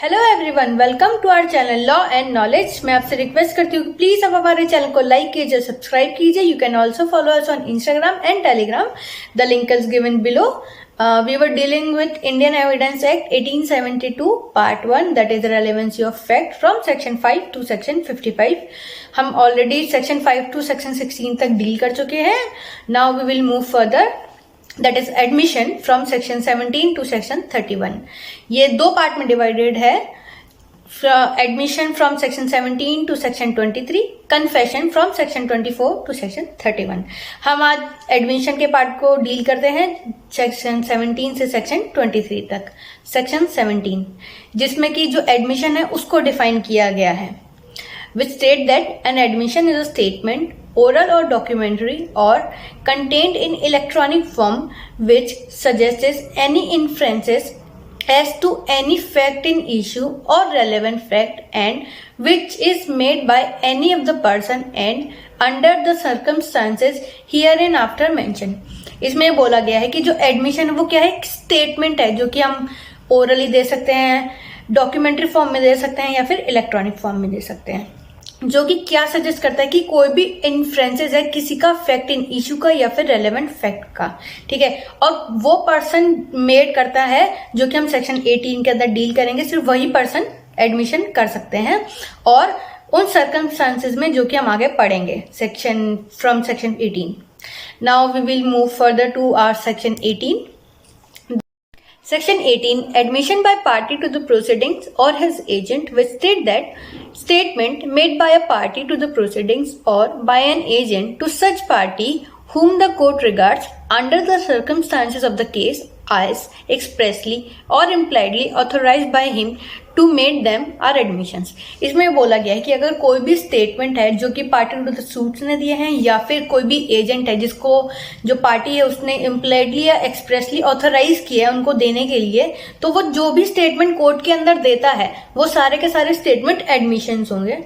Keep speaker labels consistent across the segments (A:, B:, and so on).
A: Hello everyone, welcome to our channel law and knowledge. मैं आपसे request करती हूँ कि प्लीज आप हमारे चैनल को लाइक कीजिए, सब्सक्राइब कीजिए। You can also follow us on Instagram and Telegram. The link is given below. We were dealing with Indian Evidence Act 1872 Part 1, that is the relevancy of fact from Section 5 to Section 55. हम already Section 5 to Section 16 तक deal कर चुके हैं. Now we will move further. That is admission from Section 17 to Section 31. ये दो part में divided है. Admission from Section 17 to Section 23, Confession from Section 24 to Section 31. हम आज एडमिशन के पार्ट को डील करते हैं Section 17 से Section 23 तक. Section 17 जिसमें कि जो एडमिशन है उसको डिफाइन किया गया है, which state that an admission is a statement, oral or documentary, or contained in electronic form which suggests any inferences as to any fact in issue or relevant fact, and which is made by any of the person and under the circumstances hereinafter mentioned. इसमें बोला गया है कि जो admission है वो क्या है, एक स्टेटमेंट है जो कि हम ओरली दे सकते हैं, डॉक्यूमेंट्री फॉर्म में दे सकते हैं या फिर इलेक्ट्रॉनिक फॉर्म में दे सकते हैं, जो कि क्या सजेस्ट करता है कि कोई भी इन्फ्रेंसेस है किसी का फैक्ट इन इशू का या फिर रेलेवेंट फैक्ट का. ठीक है, और वो पर्सन मेड करता है जो कि हम सेक्शन 18 के अंदर डील करेंगे. सिर्फ वही पर्सन एडमिशन कर सकते हैं और उन सर्कमस्टांसेस में जो कि हम आगे पढ़ेंगे section from section 18. Now we will move further to our section 18. Section 18, admission by party to the proceedings or his agent, which state that statement made by a party to the proceedings or by an agent to such party whom the court regards under the circumstances of the case as expressly or impliedly authorized by him to make them are admissions. इसमें बोला गया है कि अगर कोई भी statement है जो कि पार्टी टू द सूट्स ने दिए हैं या फिर कोई भी एजेंट है जिसको जो पार्टी है उसने इम्प्लाइडली या एक्सप्रेसली ऑथराइज किया है उनको देने के लिए, तो वो जो भी स्टेटमेंट कोर्ट के अंदर देता है वो सारे के सारे स्टेटमेंट एडमिशंस होंगे.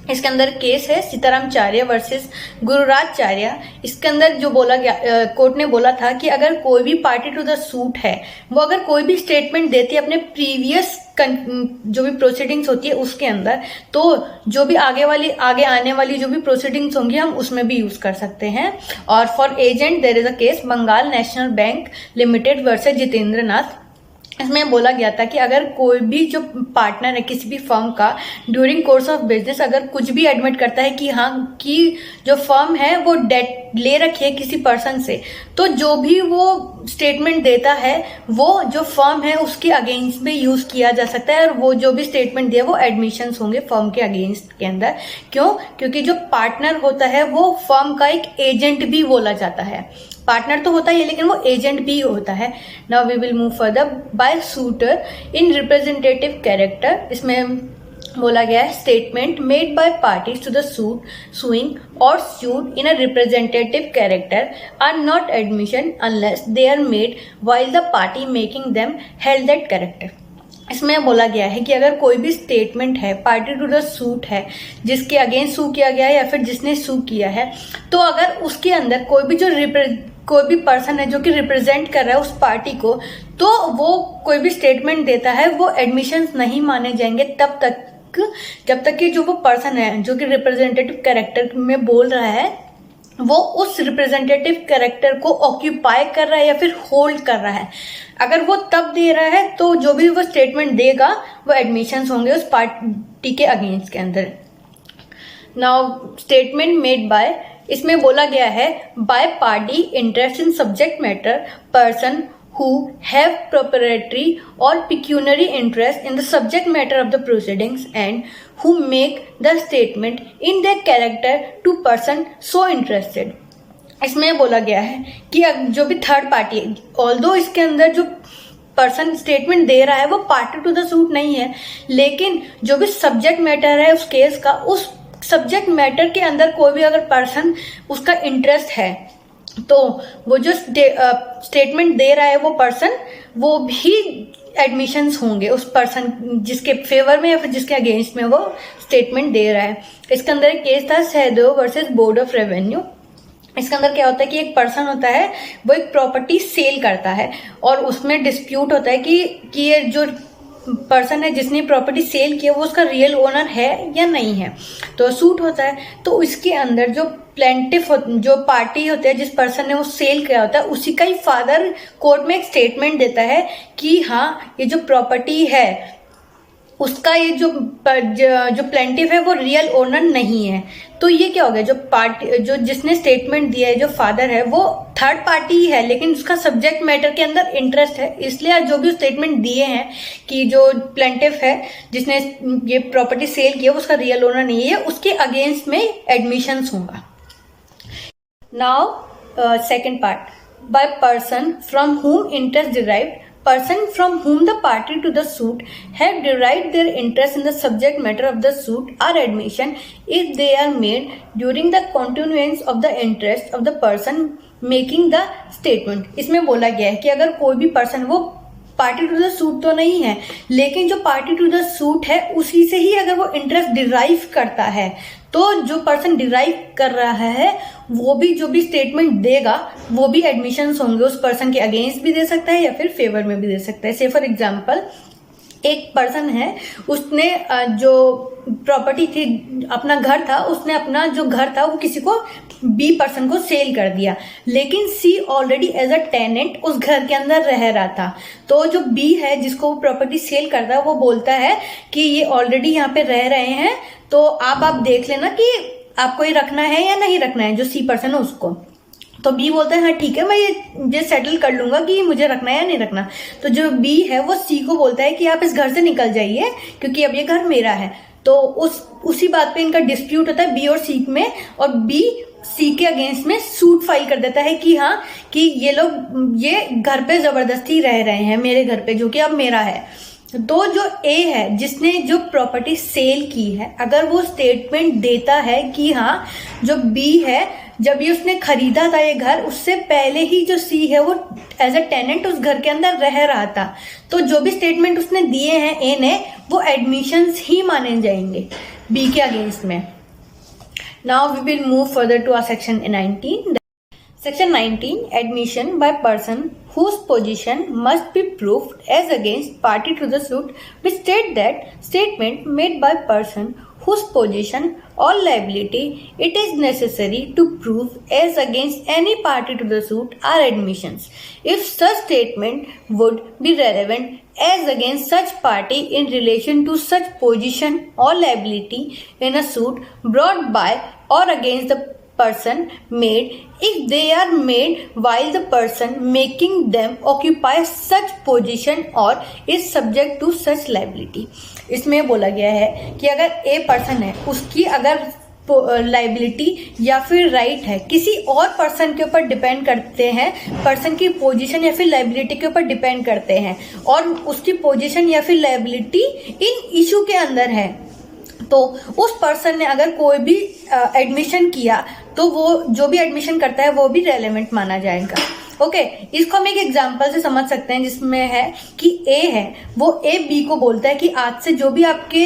A: इसके अंदर केस है सीतारामचार्य वर्सेस गुरुराजचार्य. इसके अंदर जो बोला गया, कोर्ट ने बोला था कि अगर कोई भी पार्टी टू द सूट है वो अगर कोई भी स्टेटमेंट देती है अपने प्रीवियस जो भी प्रोसीडिंग्स होती है उसके अंदर, तो जो भी आगे आने वाली जो भी प्रोसीडिंग्स होंगी हम उसमें भी यूज कर सकते हैं. और for agent there is a case Bengal National Bank Limited versus Jitendra Nath. इसमें बोला गया था कि अगर कोई भी जो पार्टनर है किसी भी फर्म का ड्यूरिंग कोर्स ऑफ बिजनेस अगर कुछ भी एडमिट करता है कि हाँ कि जो फर्म है वो डेट ले रखी है किसी पर्सन से, तो जो भी वो स्टेटमेंट देता है वो जो फर्म है उसके अगेंस्ट में यूज किया जा सकता है और वो जो भी स्टेटमेंट दिया वो एडमिशंस होंगे फर्म के अगेंस्ट के अंदर. क्यों? क्योंकि जो पार्टनर होता है वो फर्म का एक एजेंट भी बोला जाता है. पार्टनर तो होता ही है लेकिन वो एजेंट भी होता है. Now we will move further by suitor in representative character. इसमें बोला गया है statement made by parties to the suit suing और suit in a representative character are not admission unless they are made while the party making them held that character. इसमें बोला गया है कि अगर कोई भी स्टेटमेंट है पार्टी टू द सूट है जिसके अगेंस्ट सू किया गया है या फिर जिसने सू किया है, तो अगर उसके अंदर कोई भी पर्सन है जो कि रिप्रेजेंट कर रहा है उस पार्टी को, तो वो कोई भी स्टेटमेंट देता है वो एडमिशंस नहीं माने जाएंगे तब तक जब तक कि जो वो पर्सन है जो कि रिप्रेजेंटेटिव कैरेक्टर में बोल रहा है वो उस रिप्रेजेंटेटिव कैरेक्टर को ऑक्यूपाई कर रहा है या फिर होल्ड कर रहा है. अगर वो तब दे रहा है तो जो भी वो स्टेटमेंट देगा वो एडमिशंस होंगे उस पार्टी के अगेंस्ट के अंदर. नाउ स्टेटमेंट मेड बाय, इसमें बोला गया है by party interest in subject matter person who have proprietary or pecuniary interest in the subject matter of the proceedings and who make the statement in their character to person so interested. इसमें बोला गया है कि जो भी third party है, although इसके अंदर जो पर्सन स्टेटमेंट दे रहा है वो पार्टी टू द सूट नहीं है, लेकिन जो भी सब्जेक्ट मैटर है उस केस का, उस सब्जेक्ट मैटर के अंदर कोई भी अगर पर्सन उसका इंटरेस्ट है तो वो जो स्टेटमेंट दे रहा है वो पर्सन वो भी एडमिशंस होंगे उस पर्सन जिसके फेवर में या फिर जिसके अगेंस्ट में वो स्टेटमेंट दे रहा है. इसके अंदर एक केस था Sahdev versus board of revenue. इसके अंदर क्या होता है कि एक पर्सन होता है वो एक प्रॉपर्टी सेल करता है और उसमें डिस्प्यूट होता है कि ये जो पर्सन है जिसने प्रॉपर्टी सेल किया वो उसका रियल ओनर है या नहीं है। तो सूट होता है, तो इसके अंदर जो प्लेंटिफ जो पार्टी होता है, जिस पर्सन ने वो सेल किया होता है, उसी का ही फादर कोर्ट में एक स्टेटमेंट देता है कि हाँ ये जो प्रॉपर्टी है उसका ये जो प्लेंटिफ है वो रियल ओनर नहीं है। तो ये क्या हो गया, जो जिसने स्टेटमेंट दिया है, जो फादर है, वो थर्ड पार्टी ही है, लेकिन उसका सब्जेक्ट मैटर के अंदर इंटरेस्ट है, इसलिए जो भी स्टेटमेंट दिए हैं कि जो प्लेंटिफ है जिसने ये प्रॉपर्टी सेल किया उसका रियल ओनर नहीं है, उसके अगेंस्ट में एडमिशंस होगा। Now second part, by person from whom interest derived, person from whom the party to the suit have derived their interest in the subject matter of the suit are admission if they are made during the continuance of the interest of the person making the statement। इसमें बोला गया है कि अगर कोई भी person, वो party to the suit तो नहीं है, लेकिन जो पार्टी टू द सूट है उसी से ही अगर वो इंटरेस्ट डिराइव करता है, तो जो पर्सन डिराइव कर रहा है वो भी जो भी स्टेटमेंट देगा वो भी एडमिशंस होंगे, उस पर्सन के अगेंस्ट भी दे सकता है या फिर फेवर में भी दे सकता है। से फॉर एग्जांपल एक पर्सन है, उसने जो प्रॉपर्टी थी, अपना घर था, उसने अपना जो घर था वो किसी को बी पर्सन को सेल कर दिया, लेकिन सी ऑलरेडी एज अ टेनेंट उस घर के अंदर रह रहा था। तो जो बी है जिसको वो प्रॉपर्टी सेल करता है वो बोलता है कि ये ऑलरेडी यहाँ पे रह रहे हैं, तो आप देख लेना कि आपको ये रखना है या नहीं रखना है, जो सी पर्सन है उसको। तो बी बोलता है हाँ ठीक है, मैं ये सेटल कर लूंगा कि मुझे रखना है या नहीं रखना। तो जो बी है वो सी को बोलता है कि आप इस घर से निकल जाइए क्योंकि अब ये घर मेरा है। तो उसी बात पे इनका डिस्प्यूट होता है बी और सी में, और बी सी के अगेंस्ट में सूट फाइल कर देता है कि हाँ कि ये लोग ये घर पे जबरदस्ती रह रहे हैं, मेरे घर पे, जो कि अब मेरा है। तो जो ए है जिसने जो प्रॉपर्टी सेल की है, अगर वो स्टेटमेंट देता है कि हाँ जो बी है जब ये उसने खरीदा था ये घर, उससे पहले ही जो सी है वो एज अ टेनेंट उस घर के अंदर रह रहा था, तो जो भी स्टेटमेंट उसने दिए हैं ए ने, वो एडमिशंस ही माने जाएंगे बी के अगेंस्ट में। Now we will move further to our section 19। Section 19, admission by person whose position must be proved as against party to the suit, which state that statement made by person whose position or liability it is necessary to prove as against any party to the suit are admissions, if such statement would be relevant as against such party in relation to such position or liability in a suit brought by or against the person made, if they are made while the person making them occupy such position or is subject to such liability। इसमें बोला गया है कि अगर a person है, उसकी अगर liability या फिर राइट है किसी और पर्सन के ऊपर डिपेंड करते हैं, पर्सन की पोजीशन या फिर लाइबिलिटी के ऊपर डिपेंड करते हैं, और उसकी पोजीशन या फिर लाइबिलिटी इन इशू के अंदर है, तो उस पर्सन ने अगर कोई भी एडमिशन किया तो वो जो भी एडमिशन करता है वो भी रेलेवेंट माना जाएगा। ओके, इसको हम एक एग्जांपल से समझ सकते हैं, जिसमें है कि ए है, वो ए बी को बोलता है कि आज से जो भी आपके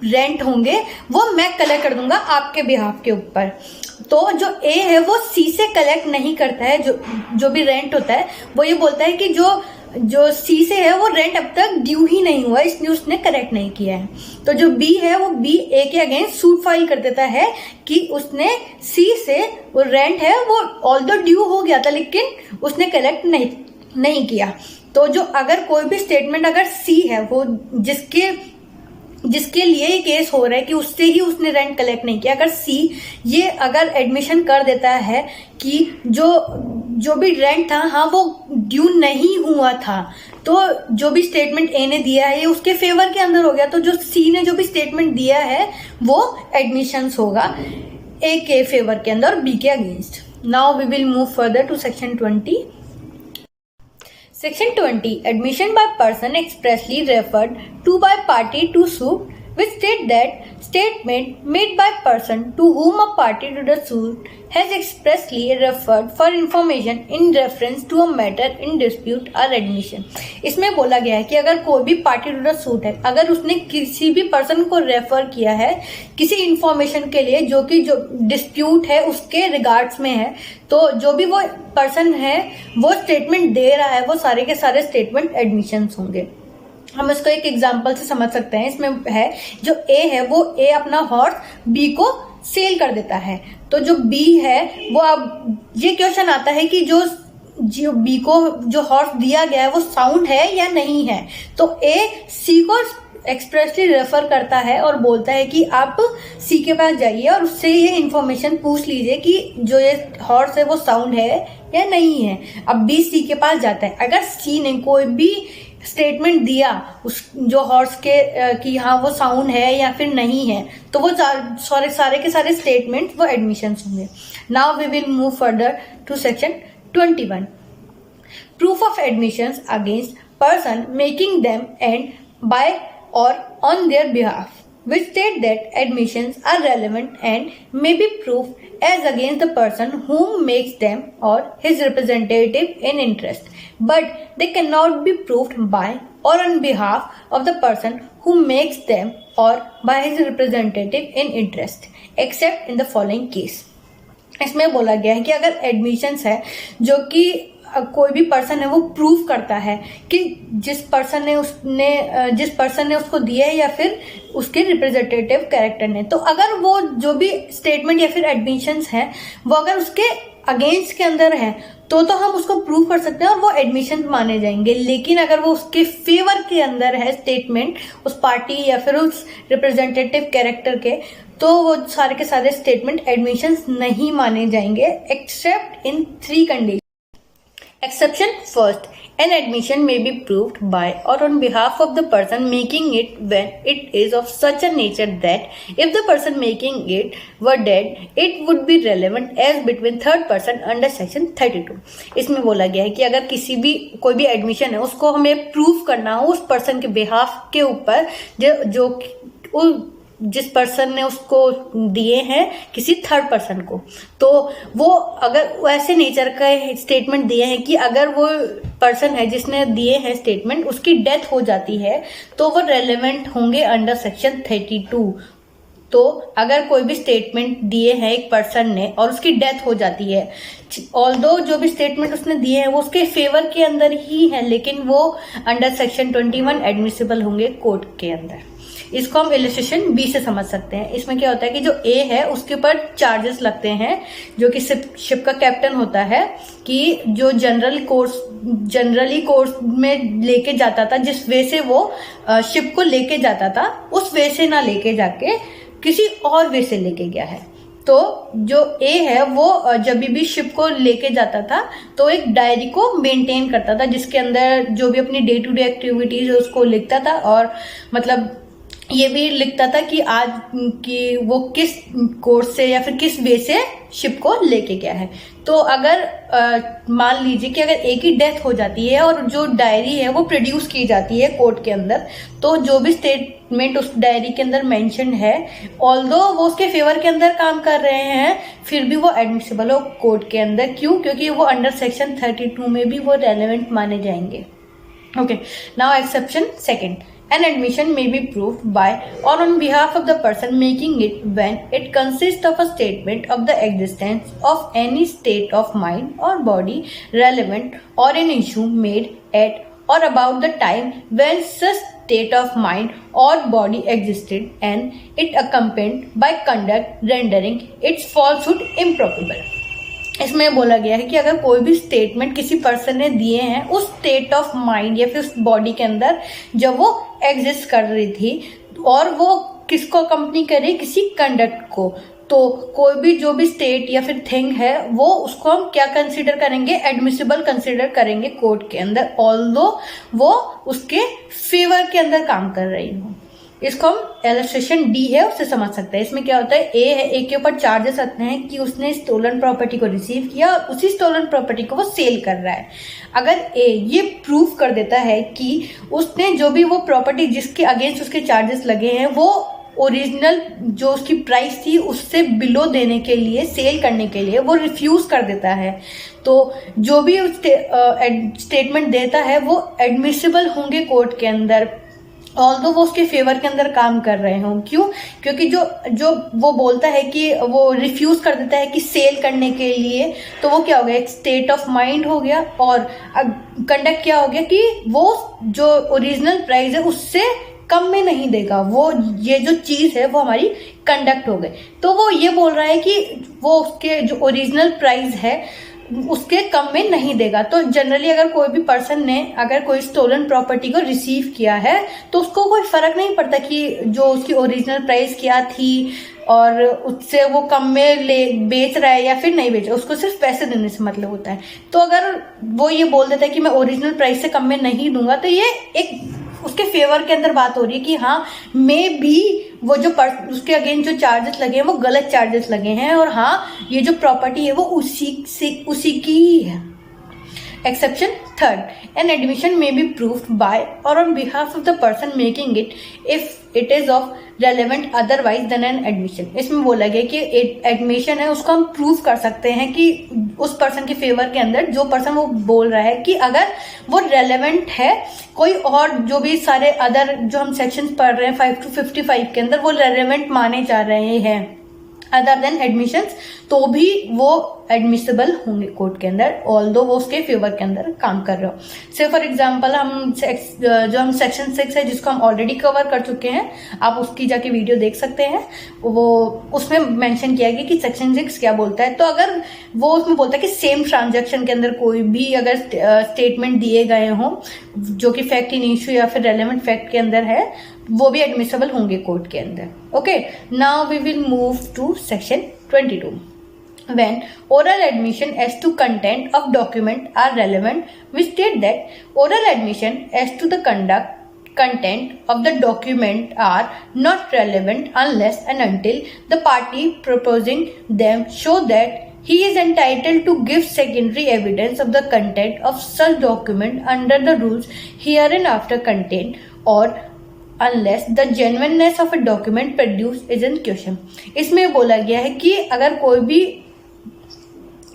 A: रेंट होंगे वो मैं कलेक्ट कर दूंगा आपके बिहाफ के ऊपर। तो जो ए है वो सी से कलेक्ट नहीं करता है, जो भी रेंट होता है वो ये बोलता है कि जो सी से है वो रेंट अब तक ड्यू ही नहीं हुआ, इसलिए उसने कलेक्ट नहीं किया है। तो जो बी है वो बी ए के अगेंस्ट सूट फाइल कर देता है कि उसने सी से वो रेंट है वो ऑल्दो ड्यू हो गया था लेकिन उसने कलेक्ट नहीं किया। तो जो अगर कोई भी स्टेटमेंट अगर सी है वो जिसके लिए ये केस हो रहा है कि उससे ही उसने रेंट कलेक्ट नहीं किया, अगर सी ये अगर एडमिशन कर देता है कि जो भी रेंट था हाँ वो ड्यू नहीं हुआ था, तो जो भी स्टेटमेंट ए ने दिया है ये उसके फेवर के अंदर हो गया, तो जो सी ने जो भी स्टेटमेंट दिया है वो एडमिशंस होगा ए के फेवर के अंदर और बी के against. Now we will move further to section 20। Section 20, admission by person expressly referred to by party to suit, which state that statement made by person to whom a party to the suit has expressly referred for information in reference to a matter in dispute are admission। इसमें बोला गया है कि अगर कोई भी party to the suit है, अगर उसने किसी भी पर्सन को रेफर किया है किसी इंफॉर्मेशन के लिए जो डिस्प्यूट है उसके रिगार्ड्स में है, तो जो भी वो पर्सन है वो स्टेटमेंट दे रहा है वो सारे के सारे स्टेटमेंट एडमिशंस होंगे। हम इसको एक एग्जांपल से समझ सकते हैं। इसमें है जो ए है वो ए अपना हॉर्स बी को सेल कर देता है। तो जो बी है वो, अब ये क्वेश्चन आता है कि जो बी को जो हॉर्स दिया गया है वो साउंड है या नहीं है। तो ए सी को एक्सप्रेसली रेफर करता है और बोलता है कि आप सी के पास जाइए और उससे ये इन्फॉर्मेशन पूछ लीजिए कि जो ये हॉर्स है वो साउंड है या नहीं है। अब बी सी के पास जाता है, अगर सी ने कोई भी स्टेटमेंट दिया उस जो हॉर्स के कि हाँ वो साउंड है या फिर नहीं है, तो वो सारे के सारे स्टेटमेंट वो एडमिशंस होंगे। Now we will move further to section 21। Proof of admissions against person making them and by or on their behalf, which state that admissions are relevant and may be proved as against the person whom makes them or his representative in interest, but they cannot be proved by or on behalf of the person who makes them or by his representative in interest, except in the following case। इसमें बोला गया है कि अगर admissions है जो कि कोई भी पर्सन है वो प्रूव करता है कि जिस पर्सन ने उसको दिया है या फिर उसके रिप्रेजेंटेटिव कैरेक्टर ने, तो अगर वो जो भी स्टेटमेंट या फिर एडमिशंस है वो अगर उसके अगेंस्ट के अंदर है तो हम उसको प्रूव कर सकते हैं और वो एडमिशन माने जाएंगे। लेकिन अगर वो उसके फेवर के अंदर है स्टेटमेंट उस पार्टी या फिर उस रिप्रेजेंटेटिव कैरेक्टर के, तो वो सारे के सारे स्टेटमेंट एडमिशंस नहीं माने जाएंगे accept in 3 condition. Exception first, an admission may be proved by or on behalf of the person making it when it is of such a nature that if the person making it were dead, it would be relevant as between third person under section 32। इसमें बोला गया है कि अगर कोई भी admission है उसको हमें प्रूव करना हो उस पर्सन के बिहाफ के ऊपर जिस पर्सन ने उसको दिए हैं किसी थर्ड पर्सन को, तो वो अगर वैसे नेचर का स्टेटमेंट दिए हैं कि अगर वो पर्सन है जिसने दिए हैं स्टेटमेंट उसकी डेथ हो जाती है तो वो रेलेवेंट होंगे अंडर सेक्शन 32। तो अगर कोई भी स्टेटमेंट दिए हैं एक पर्सन ने और उसकी डेथ हो जाती है, ऑल्दो जो भी स्टेटमेंट उसने दिए हैं वो उसके फेवर के अंदर ही है, लेकिन वो अंडर सेक्शन 21 एडमिसिबल होंगे कोर्ट के अंदर। इसको हम इलस्ट्रेशन बी से समझ सकते हैं। इसमें क्या होता है कि जो ए है उसके ऊपर चार्जेस लगते हैं, जो कि शिप का कैप्टन होता है, कि जो जनरली कोर्स में लेके जाता था, जिस वे से वो शिप को लेके जाता था उस वे से ना लेके जाके किसी और वे से लेके गया है। तो जो ए है वो जब भी शिप को लेके जाता था तो एक डायरी को मेंटेन करता था जिसके अंदर जो भी अपनी डे टू डे एक्टिविटीज है उसको लिखता था, और मतलब ये भी लिखता था कि आज की वो किस कोर्स से या फिर किस वे से शिप को लेके गया है। तो अगर मान लीजिए कि अगर एक ही डेथ हो जाती है और जो डायरी है वो प्रोड्यूस की जाती है कोर्ट के अंदर, तो जो भी स्टेटमेंट उस डायरी के अंदर मेंशन है, ऑल्दो वो उसके फेवर के अंदर काम कर रहे हैं, फिर भी वो एडमिसिबल हो कोर्ट के अंदर। क्यों? क्योंकि वो अंडर सेक्शन 32 में भी वो रेलेवेंट माने जाएंगे। Okay, now exception second, an admission may be proved by or on behalf of the person making it when it consists of a statement of the existence of any state of mind or body relevant or an issue made at or about the time when such state of mind or body existed and it accompanied by conduct rendering its falsehood improbable। इसमें बोला गया है कि अगर कोई भी statement किसी person ने दिए हैं उस स्टेट ऑफ माइंड या फिर उस बॉडी के अंदर जब वो एग्जिस्ट कर रही थी, और वो किसको कंपनी करे, किसी कंडक्ट को, तो कोई भी जो भी स्टेट या फिर थिंग है वो उसको हम क्या कंसीडर करेंगे, एडमिसिबल कंसीडर करेंगे कोर्ट के अंदर, ऑल्दो वो उसके फेवर के अंदर काम कर रही हो। इसको हम इलस्ट्रेशन डी है उससे समझ सकते हैं। इसमें क्या होता है, ए है, ए के ऊपर चार्जेस आते हैं कि उसने स्टोलन प्रॉपर्टी को रिसीव किया और उसी स्टोलन प्रॉपर्टी को वो सेल कर रहा है। अगर ए ये प्रूव कर देता है कि उसने जो भी वो प्रॉपर्टी जिसके अगेंस्ट उसके चार्जेस लगे हैं वो ओरिजिनल जो उसकी प्राइस थी उससे बिलो देने के लिए, सेल करने के लिए वो रिफ्यूज कर देता है, तो जो भी स्टेटमेंट देता है वो एडमिसिबल होंगे कोर्ट के अंदर। ऑल्दो वो उसके फेवर के अंदर काम कर रहे हों। क्यों? क्योंकि जो जो वो बोलता है कि वो रिफ्यूज कर देता है कि सेल करने के लिए, तो वो क्या हो गया, एक स्टेट ऑफ माइंड हो गया। और कंडक्ट क्या हो गया कि वो जो ओरिजिनल प्राइस है उससे कम में नहीं देगा, वो ये जो चीज है वो हमारी कंडक्ट हो गई। तो वो ये बोल रहा है कि वो उसके जो ओरिजिनल प्राइस है उसके कम में नहीं देगा। तो जनरली अगर कोई भी पर्सन ने अगर कोई स्टोलन प्रॉपर्टी को रिसीव किया है तो उसको कोई फर्क नहीं पड़ता कि जो उसकी ओरिजिनल प्राइस क्या थी और उससे वो कम में ले बेच रहा है या फिर नहीं बेच रहा, उसको सिर्फ पैसे देने से मतलब होता है। तो अगर वो ये बोल देता है कि मैं ओरिजिनल प्राइस से कम में नहीं दूंगा, तो ये एक उसके फेवर के अंदर बात हो रही है कि हाँ मे बी वो जो उसके अगेंस्ट जो चार्जेस लगे हैं वो गलत चार्जेस लगे हैं, और हाँ ये जो प्रॉपर्टी है वो उसी की ही है। Exception third, an admission may be proved by or on behalf of the person making it if it is of relevant otherwise than an admission। इसमें बोला गया कि एडमिशन है उसको हम प्रूव कर सकते हैं कि उस पर्सन के फेवर के अंदर जो पर्सन वो बोल रहा है कि अगर वो रेलेवेंट है, कोई और जो भी सारे अदर जो हम सेक्शंस पढ़ रहे हैं 5 to 55 के अंदर वो रेलेवेंट माने जा रहे हैं अदर देन एडमिशंस, तो भी वो एडमिसिबल होंगे कोर्ट के अंदर, ऑल्दो वो उसके फेवर के अंदर काम कर रहे हो। से फॉर एग्जांपल हम जो हम सेक्शन 6 है जिसको हम ऑलरेडी कवर कर चुके हैं, आप उसकी जाके वीडियो देख सकते हैं, वो उसमें मेंशन किया गया कि सेक्शन 6 क्या बोलता है। तो अगर वो उसमें बोलता है कि सेम ट्रांजेक्शन के अंदर कोई भी अगर स्टेटमेंट दिए गए हों जो कि फैक्ट इन इश्यू या फिर रेलेवेंट फैक्ट के अंदर है, वो भी एडमिसिबल होंगे कोर्ट के अंदर। Okay, now we will move to section 22। When oral admission as to content of document are relevant, we state that oral admission as to the content of the document are not relevant unless and until the party proposing them show that he is entitled to give secondary evidence of the content of such document under the rules hereinafter contained, or unless the genuineness of a document produced is in question। इसमें बोला गया है कि अगर कोई भी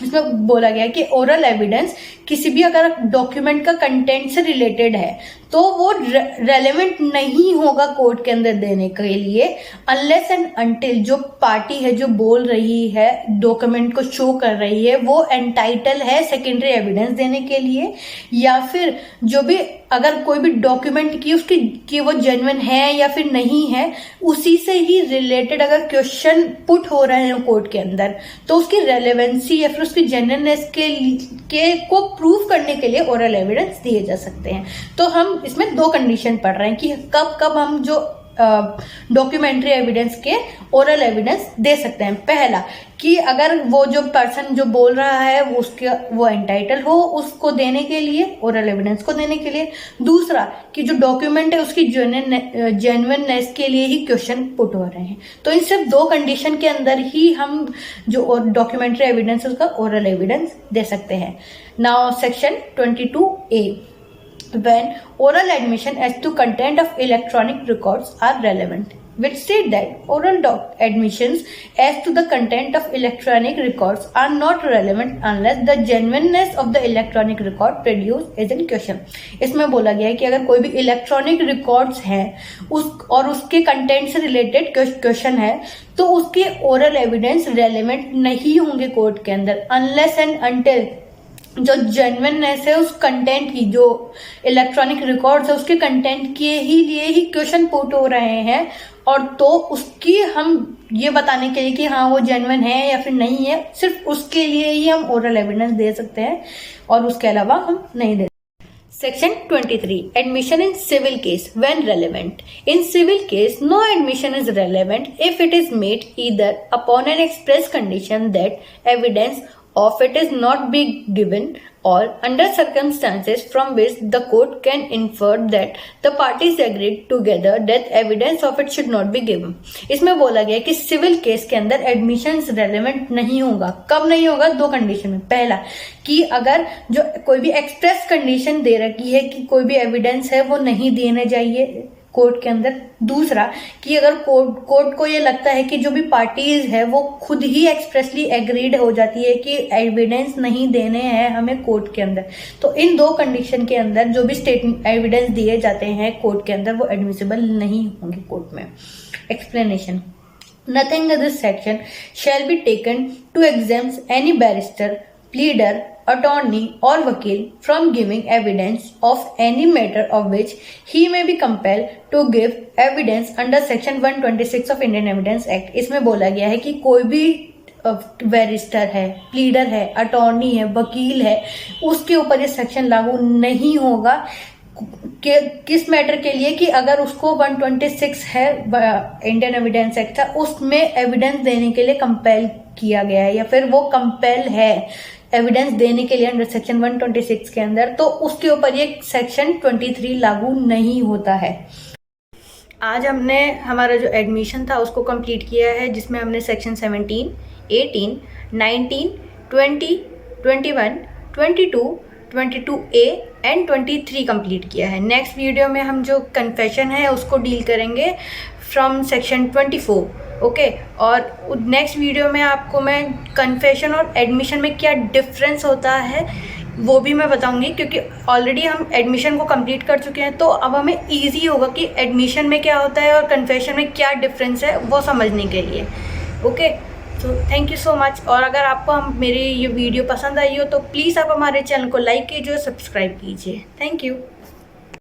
A: इसमें बोला गया है कि ओरल एविडेंस किसी भी अगर डॉक्यूमेंट का कंटेंट से रिलेटेड है तो वो रेलेवेंट नहीं होगा कोर्ट के अंदर देने के लिए अनलेस एंड अनटिल जो पार्टी है जो बोल रही है डॉक्यूमेंट को शो कर रही है वो एंटाइटल है सेकेंडरी एविडेंस देने के लिए, या फिर जो भी अगर कोई भी डॉक्यूमेंट की उसकी कि वो जेन्युइन है या फिर नहीं है उसी से ही रिलेटेड अगर क्वेश्चन पुट हो रहे हैं कोर्ट के अंदर तो उसकी रेलेवेंसी या फिर उसकी जेन्युइननेस के को प्रूव करने के लिए ओरल एविडेंस दिए जा सकते हैं। तो हम इसमें दो कंडीशन पढ़ रहे हैं कि कब कब हम जो डॉक्यूमेंट्री एविडेंस के ओरल एविडेंस दे सकते हैं। पहला कि अगर वो जो पर्सन जो बोल रहा है वो एंटाइटल हो उसको देने के लिए, ओरल एविडेंस को देने के लिए। दूसरा कि जो डॉक्यूमेंट है उसकी जेन्युइननेस के लिए ही क्वेश्चन पुट हो रहे हैं। तो इन सिर्फ दो कंडीशन के अंदर ही हम जो डॉक्यूमेंट्री एविडेंस है उसका ओरल एविडेंस दे सकते हैं। Now section 22A, when oral admission as to content of electronic records are relevant, which state that oral admissions as to the content of electronic records are not relevant unless the genuineness of the electronic record produced is in question। इसमें बोला गया है कि अगर कोई भी electronic records हैं और उसके कंटेंट से रिलेटेड क्वेश्चन है तो उसके ओरल एविडेंस रेलेवेंट नहीं होंगे कोर्ट के अंदर अनलेस एंड अनटिल जो जेन्युइननेस है उस कंटेंट की, जो इलेक्ट्रॉनिक रिकॉर्ड्स है उसके कंटेंट के ही लिए ही क्वेश्चन पुट हो रहे हैं, और तो उसकी हम ये बताने के लिए कि हाँ वो जेन्युइन है या फिर नहीं है सिर्फ उसके लिए ही हम ओरल एविडेंस दे सकते हैं और उसके अलावा हम नहीं दे। Section 23, admission in civil case when relevant। In civil case, no admission is relevant if it is made either upon an express condition that evidence of it is not be given, or under circumstances from which the court can infer that the parties agreed together that evidence of it should not be given। इसमें बोला गया कि civil case के अंदर admissions relevant नहीं होगा। कब नहीं होगा? दो कंडीशन में। पहला कि अगर जो कोई भी एक्सप्रेस कंडीशन दे रखी है कि कोई भी एविडेंस है वो नहीं देने चाहिए कोर्ट के अंदर। दूसरा कि अगर कोर्ट को ये लगता है कि जो भी पार्टीज है वो खुद ही एक्सप्रेसली एग्रीड हो जाती है कि एविडेंस नहीं देने हैं हमें कोर्ट के अंदर, तो इन 2 कंडीशन के अंदर जो भी स्टेट एविडेंस दिए जाते हैं कोर्ट के अंदर वो एडमिसिबल नहीं होंगे कोर्ट में। Explanation. Nothing in this section shall be taken to exempt any barrister, pleader, attorney or वकील from giving evidence of any matter of which he may be compelled to give evidence under section 126 of Indian Evidence Act। इसमें बोला गया है कि कोई भी barrister है, pleader है, अटॉर्नी है, वकील है, उसके ऊपर ये सेक्शन लागू नहीं होगा। किस मैटर के लिए कि अगर उसको 126 है इंडियन एविडेंस एक्ट था उसमें एविडेंस देने के लिए कंपेल किया गया है या फिर वो कंपेल है एविडेंस देने के लिए अंडर सेक्शन 126 के अंदर, तो उसके ऊपर ये सेक्शन 23 लागू नहीं होता है। आज हमने हमारा जो एडमिशन था उसको कंप्लीट किया है, जिसमें हमने सेक्शन 17, 18, 19, 20, 21, 22, 22A एंड 23 कंप्लीट किया है। नेक्स्ट वीडियो में हम जो कन्फेशन है उसको डील करेंगे फ्रॉम सेक्शन 24, ओके। और नेक्स्ट वीडियो में आपको मैं कन्फेशन और एडमिशन में क्या डिफरेंस होता है वो भी मैं बताऊंगी, क्योंकि ऑलरेडी हम एडमिशन को कंप्लीट कर चुके हैं, तो अब हमें इजी होगा कि एडमिशन में क्या होता है और कन्फेशन में क्या डिफरेंस है वो समझने के लिए, ओके। तो थैंक यू सो मच। और अगर आपको मेरी ये वीडियो पसंद आई हो तो प्लीज़ आप हमारे चैनल को लाइक कीजिए और सब्सक्राइब कीजिए। Thank you.